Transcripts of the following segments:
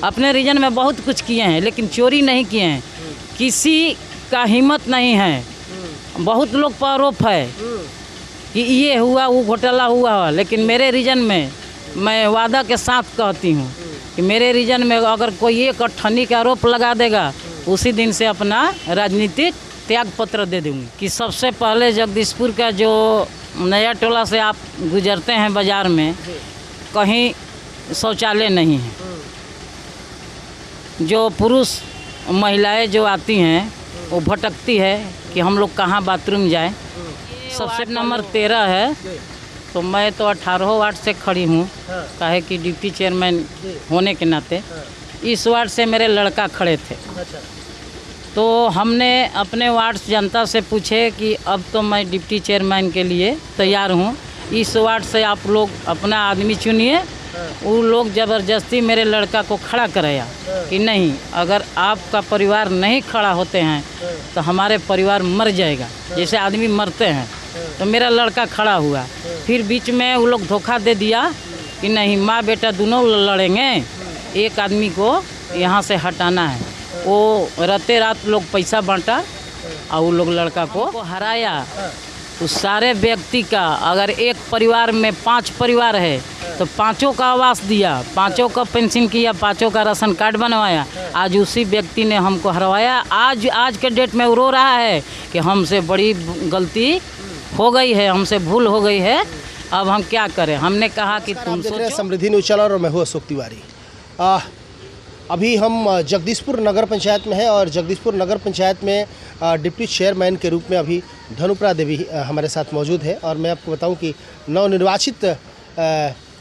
अपने रीजन में बहुत कुछ किए हैं, लेकिन चोरी नहीं किए हैं। किसी का हिम्मत नहीं है। बहुत लोग पर आरोप है कि ये हुआ, वो घोटाला हुआ, लेकिन मेरे रीजन में मैं वादा के साथ कहती हूँ कि मेरे रीजन में अगर कोई एक अठन्नी का आरोप लगा देगा, उसी दिन से अपना राजनीतिक त्याग पत्र दे दूँगी। कि सबसे पहले जगदीशपुर का जो नया टोला से आप गुजरते हैं बाज़ार में, कहीं शौचालय नहीं है। जो पुरुष महिलाएं जो आती हैं वो भटकती है कि हम लोग कहाँ बाथरूम जाएं। सबसे नंबर 13 है, तो मैं तो 18 वार्ड से खड़ी हूँ, काहे कि डिप्टी चेयरमैन होने के नाते। इस वार्ड से मेरे लड़का खड़े थे, तो हमने अपने वार्ड जनता से पूछे कि अब तो मैं डिप्टी चेयरमैन के लिए तैयार हूँ, इस वार्ड से आप लोग अपना आदमी चुनिए। वो लोग ज़बरदस्ती मेरे लड़का को खड़ा कराया कि नहीं, अगर आपका परिवार नहीं खड़ा होते हैं तो हमारे परिवार मर जाएगा, जैसे आदमी मरते हैं। तो मेरा लड़का खड़ा हुआ। फिर बीच में वो लोग धोखा दे दिया कि नहीं, माँ बेटा दोनों लड़ेंगे, एक आदमी को यहाँ से हटाना है। वो रातें रात लोग पैसा बांटा और वो लोग लड़का को हराया। उस सारे व्यक्ति का, अगर एक परिवार में 5 परिवार है तो 5 का आवास दिया, 5 का पेंशन किया, 5 का राशन कार्ड बनवाया। आज उसी व्यक्ति ने हमको हरवाया। आज के डेट में वो रो रहा है कि हमसे बड़ी गलती हो गई है, हमसे भूल हो गई है, अब हम क्या करें। हमने कहा कि तुम सोचो। समृद्धि न्यूज़ चैनल और मैं हूँ अशोक तिवारी। अभी हम जगदीशपुर नगर पंचायत में हैं और जगदीशपुर नगर पंचायत में डिप्टी चेयरमैन के रूप में अभी धनुप्रा देवी हमारे साथ मौजूद है। और मैं आपको बताऊं कि नवनिर्वाचित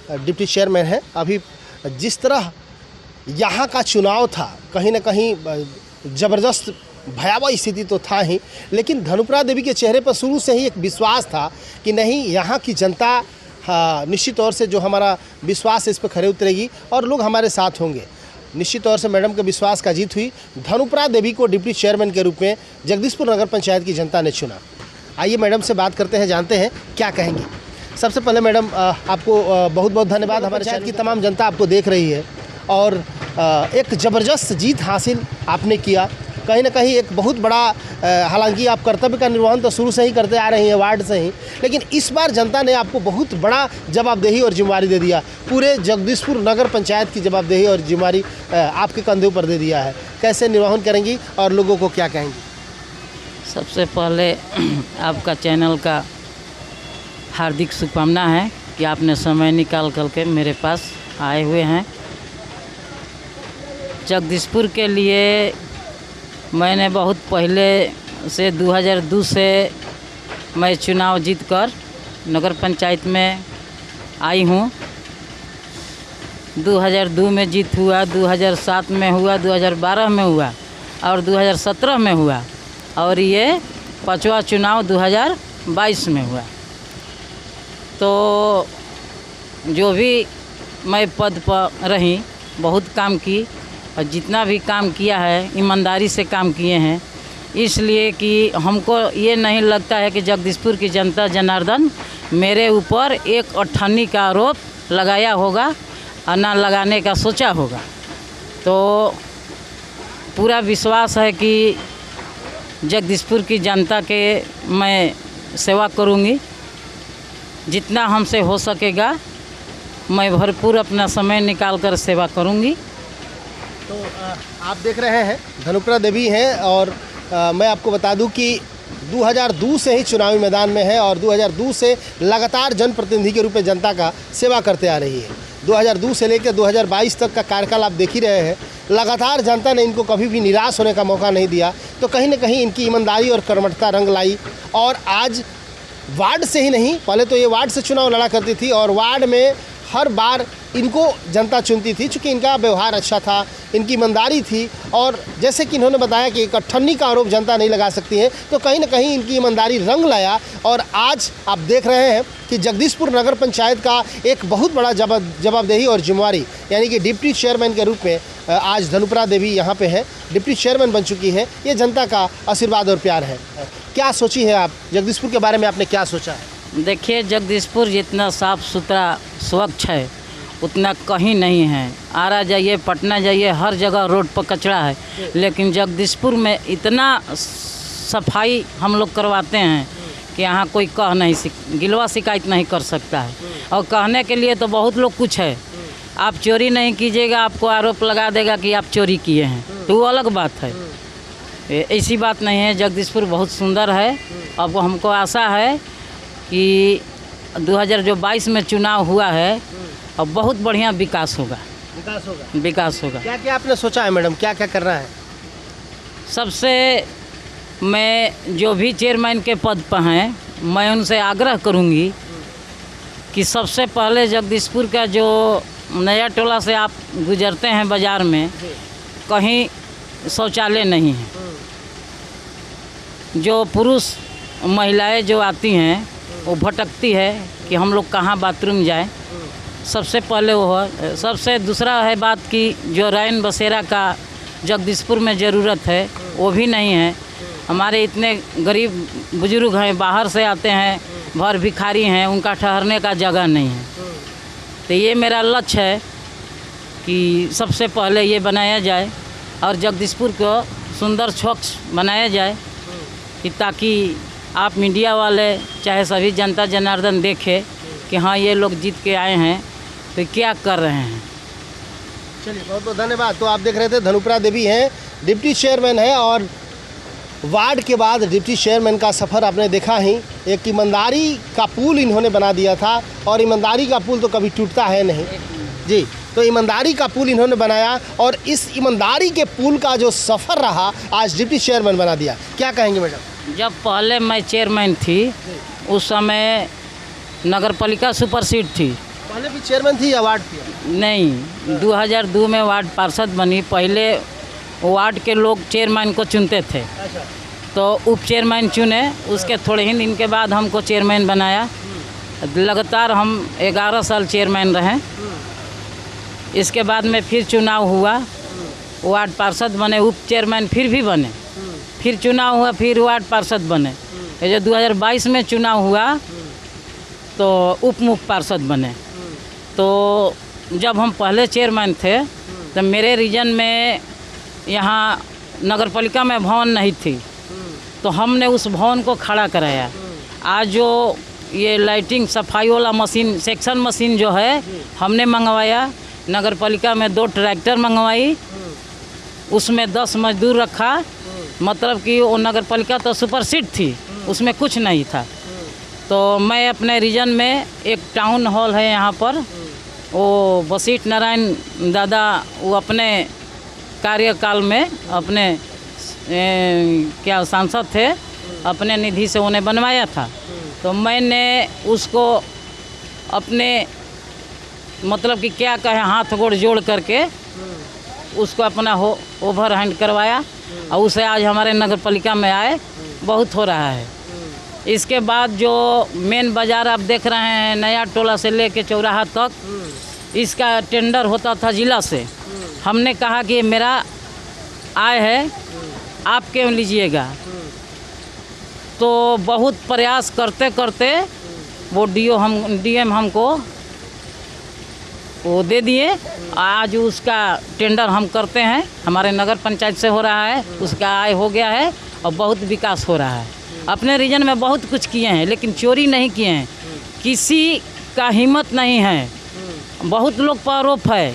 डिप्टी चेयरमैन है। अभी जिस तरह यहाँ का चुनाव था, कहीं ना कहीं ज़बरदस्त भयावह स्थिति तो था ही, लेकिन धनुप्रा देवी के चेहरे पर शुरू से ही एक विश्वास था कि नहीं, यहाँ की जनता निश्चित तौर से जो हमारा विश्वास है इस पर खरे उतरेगी और लोग हमारे साथ होंगे। निश्चित तौर से मैडम के विश्वास का जीत हुई। धनुप्रा देवी को डिप्टी चेयरमैन के रूप में जगदीशपुर नगर पंचायत की जनता ने चुना। आइए मैडम से बात करते हैं, जानते हैं क्या कहेंगी। सबसे पहले मैडम आपको बहुत बहुत धन्यवाद। हमारे शहर की तमाम जनता आपको देख रही है और एक ज़बरदस्त जीत हासिल आपने किया। कहीं ना कहीं एक बहुत बड़ा, हालांकि आप कर्तव्य का निर्वहन तो शुरू से ही करते आ रही हैं वार्ड से ही, लेकिन इस बार जनता ने आपको बहुत बड़ा जवाबदेही और जिम्मेवारी दे दिया। पूरे जगदीशपुर नगर पंचायत की जवाबदेही और जिम्मेवारी आपके कंधों पर दे दिया है। कैसे निर्वहन करेंगी और लोगों को क्या कहेंगी? सबसे पहले आपका चैनल का हार्दिक शुभकामना है कि आपने समय निकाल करके मेरे पास आए हुए हैं। जगदीशपुर के लिए मैंने बहुत पहले से 2002 से मैं चुनाव जीतकर नगर पंचायत में आई हूँ। 2002 में जीत हुआ, 2007 में हुआ, 2012 में हुआ और 2017 में हुआ और ये 5वां चुनाव 2022 में हुआ। तो जो भी मैं पद पर रही, बहुत काम की और जितना भी काम किया है ईमानदारी से काम किए हैं, इसलिए कि हमको ये नहीं लगता है कि जगदीशपुर की जनता जनार्दन मेरे ऊपर एक अठन्नी का आरोप लगाया होगा और ना लगाने का सोचा होगा। तो पूरा विश्वास है कि जगदीशपुर की जनता के मैं सेवा करूँगी। जितना हमसे हो सकेगा मैं भरपूर अपना समय निकाल कर सेवा करूँगी। तो आप देख रहे हैं धनुप्रा देवी हैं और मैं आपको बता दूं कि 2002 से ही चुनावी मैदान में है और 2002 से लगातार जनप्रतिनिधि के रूप में जनता का सेवा करते आ रही है। 2002 से लेकर 2022 तक का कार्यकाल आप देख ही रहे हैं। लगातार जनता ने इनको कभी भी निराश होने का मौका नहीं दिया। तो कहीं ना कहीं इनकी ईमानदारी और कर्मठता रंग लाई और आज वार्ड से ही नहीं, पहले तो ये वार्ड से चुनाव लड़ा करती थी और वार्ड में हर बार इनको जनता चुनती थी, चूँकि इनका व्यवहार अच्छा था, इनकी ईमानदारी थी और जैसे कि इन्होंने बताया कि एक अठन्नी का आरोप जनता नहीं लगा सकती है, तो कहीं ना कहीं इनकी ईमानदारी रंग लाया। और आज आप देख रहे हैं कि जगदीशपुर नगर पंचायत का एक बहुत बड़ा जवाबदेही और जिम्मेवारी, यानी कि डिप्टी चेयरमैन के रूप में आज धनुप्रा देवी यहाँ पे है, डिप्टी चेयरमैन बन चुकी है। ये जनता का आशीर्वाद और प्यार है। क्या सोची है आप जगदीशपुर के बारे में, आपने क्या सोचा है? देखिए, जगदीशपुर जितना साफ़ सुथरा स्वच्छ है उतना कहीं नहीं है। आरा जाइए, पटना जाइए, हर जगह रोड पर कचरा है। लेकिन जगदीशपुर में इतना सफाई हम लोग करवाते हैं कि यहाँ कोई कह नहीं गिलवा शिकायत नहीं कर सकता है। और कहने के लिए तो बहुत लोग कुछ है। आप चोरी नहीं कीजिएगा, आपको आरोप लगा देगा कि आप चोरी किए हैं, तो वो अलग बात है। ऐसी बात नहीं है। जगदीशपुर बहुत सुंदर है। अब हमको आशा है कि 2022 में चुनाव हुआ है और बहुत बढ़िया विकास होगा। विकास होगा। क्या क्या आपने सोचा है मैडम, क्या क्या करना है? सबसे मैं जो भी चेयरमैन के पद पर हैं, मैं उनसे आग्रह करूंगी कि सबसे पहले जगदीशपुर का जो नया टोला से आप गुजरते हैं बाज़ार में, कहीं शौचालय नहीं है। जो पुरुष महिलाएं जो आती हैं वो भटकती है कि हम लोग कहाँ बाथरूम जाएं। सबसे पहले वो है। सबसे दूसरा है बात कि जो रैन बसेरा का जगदीशपुर में ज़रूरत है वो भी नहीं है। हमारे इतने गरीब बुजुर्ग हैं, बाहर से आते हैं, भर भिखारी हैं, उनका ठहरने का जगह नहीं है। तो ये मेरा लक्ष्य है कि सबसे पहले ये बनाया जाए और जगदीशपुर को सुंदर स्वच्छ बनाया जाए कि ताकि आप मीडिया वाले चाहे सभी जनता जनार्दन देखे कि हाँ ये लोग जीत के आए हैं तो क्या कर रहे हैं। चलिए, बहुत बहुत धन्यवाद। तो आप देख रहे थे धनुप्रा देवी हैं, डिप्टी चेयरमैन है और वार्ड के बाद डिप्टी चेयरमैन का सफ़र आपने देखा ही। एक ईमानदारी का पुल इन्होंने बना दिया था और ईमानदारी का पुल तो कभी टूटता है नहीं जी। तो ईमानदारी का पुल इन्होंने बनाया और इस ईमानदारी के पुल का जो सफ़र रहा आज डिप्टी चेयरमैन बना दिया। क्या कहेंगे मैडम? जब पहले मैं चेयरमैन थी उस समय नगर पालिका सुपर सीट थी। पहले भी चेयरमैन थी या वार्ड थी? नहीं, 2002 में वार्ड पार्षद बनी। पहले वार्ड के लोग चेयरमैन को चुनते थे। अच्छा। तो उप चेयरमैन चुने, उसके थोड़े ही दिन के बाद हमको चेयरमैन बनाया। लगातार हम 11 साल चेयरमैन रहे। इसके बाद में फिर चुनाव हुआ, वार्ड पार्षद बने, उप चेयरमैन फिर भी बने, फिर चुनाव हुआ, फिर वार्ड पार्षद बने। ये जो 2022 में चुनाव हुआ तो उप मुख्य पार्षद बने। तो जब हम पहले चेयरमैन थे तो मेरे रीजन में यहाँ नगर पालिका में भवन नहीं थी, तो हमने उस भवन को खड़ा कराया। आज जो ये लाइटिंग सफाई वाला मशीन, सेक्शन मशीन जो है, हमने मंगवाया। नगर पालिका में 2 ट्रैक्टर मंगवाई, उसमें 10 मजदूर रखा। मतलब कि वो नगर पालिका तो सुपर सीट थी, उसमें कुछ नहीं था। तो मैं अपने रीजन में एक टाउन हॉल है यहाँ पर, वो वशिष्ठ नारायण दादा वो अपने कार्यकाल में अपने क्या सांसद थे, अपने निधि से उन्हें बनवाया था। तो मैंने उसको अपने मतलब कि क्या कहें, हाथ गोड़ जोड़ करके उसको अपना ओवर हैंड करवाया और उसे आज हमारे नगर पालिका में आए बहुत हो रहा है। इसके बाद जो मेन बाज़ार आप देख रहे हैं, नया टोला से लेके चौराहा तक, इसका टेंडर होता था जिला से। हमने कहा कि मेरा आय है, आप क्यों लीजिएगा। तो बहुत प्रयास करते करते वो डीएम हमको वो दे दिए। आज उसका टेंडर हम करते हैं, हमारे नगर पंचायत से हो रहा है, उसका आय हो गया है और बहुत विकास हो रहा है। अपने रीजन में बहुत कुछ किए हैं लेकिन चोरी नहीं किए हैं, किसी का हिम्मत नहीं है। बहुत लोग पर आरोप है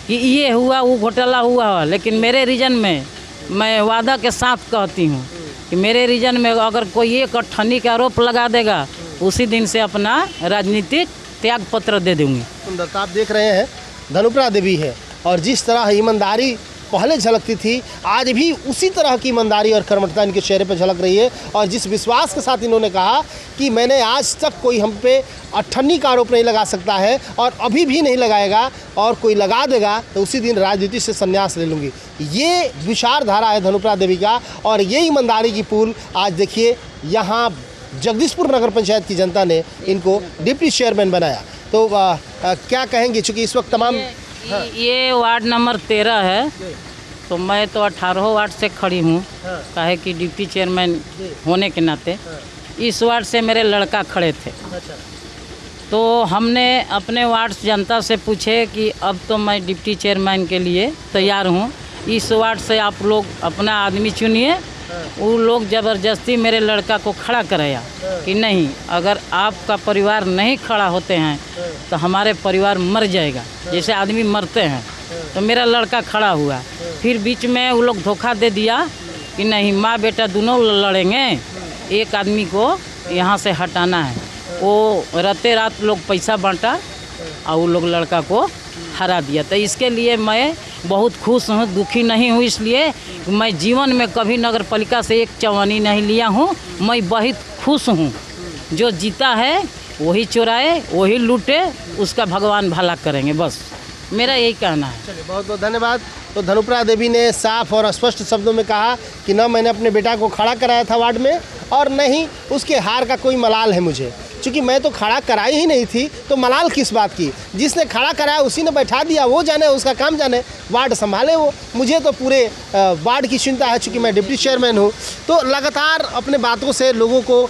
कि ये हुआ, वो घोटाला हुआ, लेकिन मेरे रीजन में मैं वादा के साथ कहती हूँ कि मेरे रीजन में अगर कोई एक अठन्नी का आरोप लगा देगा, उसी दिन से अपना राजनीतिक त्याग पत्र दे दूँगी। सुंदरता आप देख रहे हैं, धनुप्रा देवी है और जिस तरह ईमानदारी पहले झलकती थी, आज भी उसी तरह की ईमानदारी और कर्मठता इनके चेहरे पर झलक रही है। और जिस विश्वास के साथ इन्होंने कहा कि मैंने आज तक कोई हम पे अठन्नी का आरोप नहीं लगा सकता है और अभी भी नहीं लगाएगा, और कोई लगा देगा तो उसी दिन राजनीति से संन्यास ले लूँगी, ये विचारधारा है धनुप्रा देवी का। और ये ईमानदारी की पुल आज देखिए यहाँ जगदीशपुर नगर पंचायत की जनता ने इनको डिप्टी चेयरमैन बनाया। तो क्या कहेंगे, चूँकि इस वक्त तमाम ये वार्ड नंबर 13 है, तो मैं तो 18 वार्ड से खड़ी हूँ, काहे कि डिप्टी चेयरमैन होने के नाते। इस वार्ड से मेरे लड़का खड़े थे। तो हमने अपने वार्ड जनता से पूछे कि अब तो मैं डिप्टी चेयरमैन के लिए तैयार हूँ, इस वार्ड से आप लोग अपना आदमी चुनिए। वो लोग ज़बरदस्ती मेरे लड़का को खड़ा कराया कि नहीं, अगर आपका परिवार नहीं खड़ा होते हैं तो हमारे परिवार मर जाएगा, जैसे आदमी मरते हैं। तो मेरा लड़का खड़ा हुआ, फिर बीच में वो लोग धोखा दे दिया कि नहीं, माँ बेटा दोनों लड़ेंगे, एक आदमी को यहाँ से हटाना है। वो रात लोग पैसा बांटा और वो लोग लड़का को हरा दिया। तो इसके लिए मैं बहुत खुश हूँ, दुखी नहीं हूँ। इसलिए मैं जीवन में कभी नगर पालिका से एक चवानी नहीं लिया हूँ। मैं बहुत खुश हूँ। जो जीता है वही चुराए, वही लूटे, उसका भगवान भला करेंगे, बस मेरा यही कहना है। चलिए, बहुत बहुत धन्यवाद। तो धनुप्रा देवी ने साफ और स्पष्ट शब्दों में कहा कि न मैंने अपने बेटा को खड़ा कराया था वार्ड में और न ही उसके हार का कोई मलाल है मुझे, क्योंकि मैं तो खड़ा कराई ही नहीं थी, तो मलाल किस बात की। जिसने खड़ा कराया उसी ने बैठा दिया, वो जाने, उसका काम जाने, वार्ड संभाले वो। मुझे तो पूरे वार्ड की चिंता है, चूँकि मैं डिप्टी चेयरमैन हूँ। तो लगातार अपने बातों से लोगों को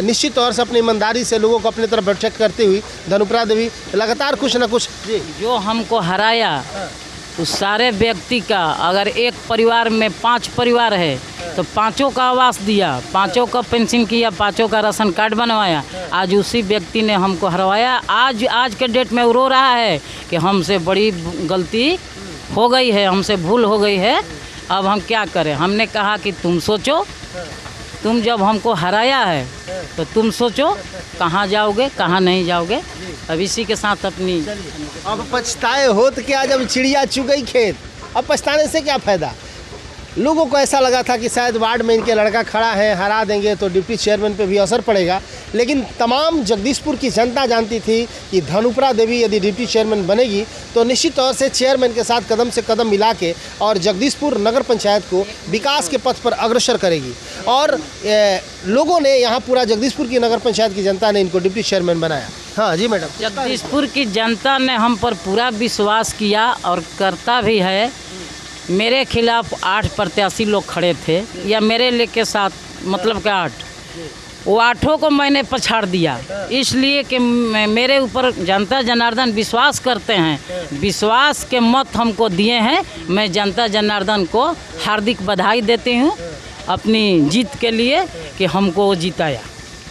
निश्चित तौर से अपनी ईमानदारी से लोगों को अपनी तरफ प्रोटेक्ट करती हुई धनुप्रा देवी लगातार कुछ न कुछ जी जो हमको हराया उस सारे व्यक्ति का, अगर एक परिवार में 5 परिवार है तो 5 का आवास दिया, 5 का पेंशन किया, 5 का राशन कार्ड बनवाया। आज उसी व्यक्ति ने हमको हरवाया। आज के डेट में वो रो रहा है कि हमसे बड़ी गलती हो गई है, हमसे भूल हो गई है, अब हम क्या करें। हमने कहा कि तुम सोचो, तुम जब हमको हराया है तो तुम सोचो कहाँ जाओगे, कहाँ नहीं जाओगे। अब इसी के साथ अपनी अब पछताए हो तो क्या, जब चिड़िया चुग गई खेत, अब पछताने से क्या फ़ायदा। लोगों को ऐसा लगा था कि शायद वार्ड में इनके लड़का खड़ा है, हरा देंगे तो डिप्टी चेयरमैन पे भी असर पड़ेगा, लेकिन तमाम जगदीशपुर की जनता जानती थी कि धनुप्रा देवी यदि डिप्टी चेयरमैन बनेगी तो निश्चित तौर से चेयरमैन के साथ कदम से कदम मिला के और जगदीशपुर नगर पंचायत को विकास के पथ पर अग्रसर करेगी। और लोगों ने यहाँ पूरा जगदीशपुर की नगर पंचायत की जनता ने इनको डिप्टी चेयरमैन बनाया। हाँ जी मैडम। जगदीशपुर की जनता ने हम पर पूरा विश्वास किया और करता भी है। मेरे खिलाफ 8 प्रत्याशी लोग खड़े थे, या मेरे लेके साथ, मतलब कि 8, वो 8 को मैंने पछाड़ दिया, इसलिए कि मेरे ऊपर जनता जनार्दन विश्वास करते हैं। विश्वास के मत हमको दिए हैं। मैं जनता जनार्दन को हार्दिक बधाई देती हूँ अपनी जीत के लिए कि हमको जिताया।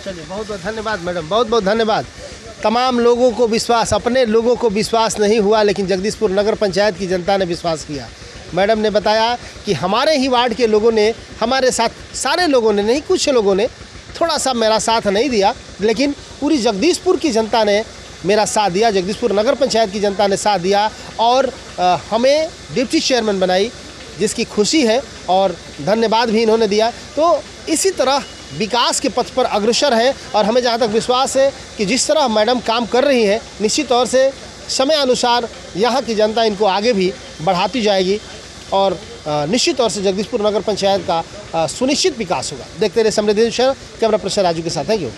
चलिए, बहुत बहुत धन्यवाद मैडम, बहुत बहुत धन्यवाद। तमाम लोगों को विश्वास, अपने लोगों को विश्वास नहीं हुआ, लेकिन जगदीशपुर नगर पंचायत की जनता ने विश्वास किया। मैडम ने बताया कि हमारे ही वार्ड के लोगों ने हमारे साथ, सारे लोगों ने नहीं, कुछ लोगों ने थोड़ा सा मेरा साथ नहीं दिया, लेकिन पूरी जगदीशपुर की जनता ने मेरा साथ दिया, जगदीशपुर नगर पंचायत की जनता ने साथ दिया और हमें डिप्टी चेयरमैन बनाई, जिसकी खुशी है और धन्यवाद भी इन्होंने दिया। तो इसी तरह विकास के पथ पर अग्रसर है और हमें जहाँ तक विश्वास है कि जिस तरह मैडम काम कर रही है, निश्चित तौर से समय अनुसार यहाँ की जनता इनको आगे भी बढ़ाती जाएगी और निश्चित तौर से जगदीशपुर नगर पंचायत का सुनिश्चित विकास होगा। देखते रहे समृद्धि, कैमरा पर्सन राजू के साथ। Thank you.